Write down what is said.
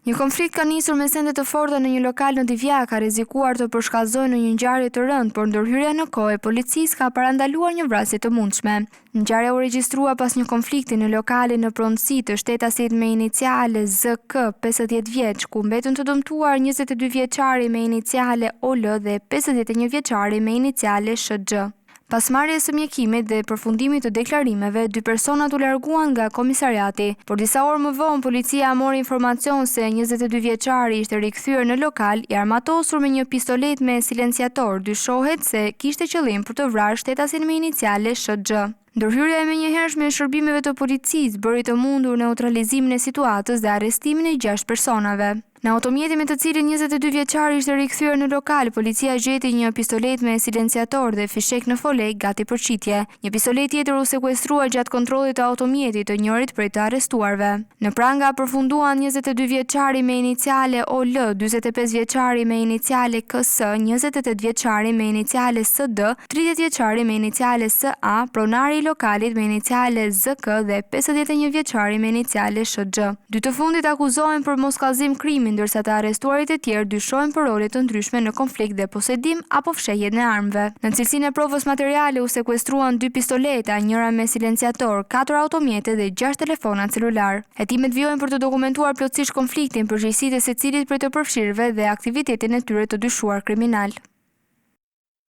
Një konflikt ka nisur me sende të forta në një lokal në Divjak, ka rrezikuar të përshkallëzojë në një ngjarje të rëndë, por ndërhyrja në kohë e policisë ka parandaluar një vrasje të mundshme. Ngjarja u regjistrua pas një konflikti në lokalin në pronësi të shtetasit me iniciale ZK, 50 vjeç, ku mbetën të dëmtuar 22 vjeçari me iniciale OL dhe 51 vjeçari me iniciale SHG. Pas marrjes së mjekimit dhe përfundimit të deklarimeve, 2 personat u larguan nga komisariati, por disa orë më vonë policia mori informacion se 22 vjeçari ishte rikthyer në lokal i armatosur me një pistolet me silenciator, dyshohet se kishte qëllim për të vrarë shtetasin me iniciale SHG. Ndërhyrja e menjëhershme e shërbimeve të policisë bëri të mundur neutralizimin e situatës dhe arrestimin e 6 personave. Në automjetin me të cilin 22 vjeçari ishte rikthyer në lokal, policia gjeti një pistolet me silenciator dhe fishek në folek gati për qitje. Një pistolet tjetër u sekuestrua gjatë kontrollit të automjetit të njërit prej të arrestuarve. Në pranga përfunduan 22 vjeçari me iniciale OL, 45 vjeçari me iniciale KS, 28 vjeçari me iniciale SD, 30 vjeçari me iniciale SA, pronari i lokalit me iniciale ZK dhe 51 vjeçari me iniciale SHG. Dy të fundit akuzohen për moskallëzim krimi, ndërsa të arrestuarit e tjerë dyshohen për role të ndryshme në konflikt dhe posedim apo fshehjen e armëve. Në cilësinë e provës materiale u sekuestruan 2 pistoleta, njëra me silenciator, 4 automjete dhe 6 telefona celular. Hetimet vijojnë për të dokumentuar plotësisht konfliktin, përgjegjësitë e secilit prej të përfshirëve dhe aktivitetin e tyre të dyshuar kriminal.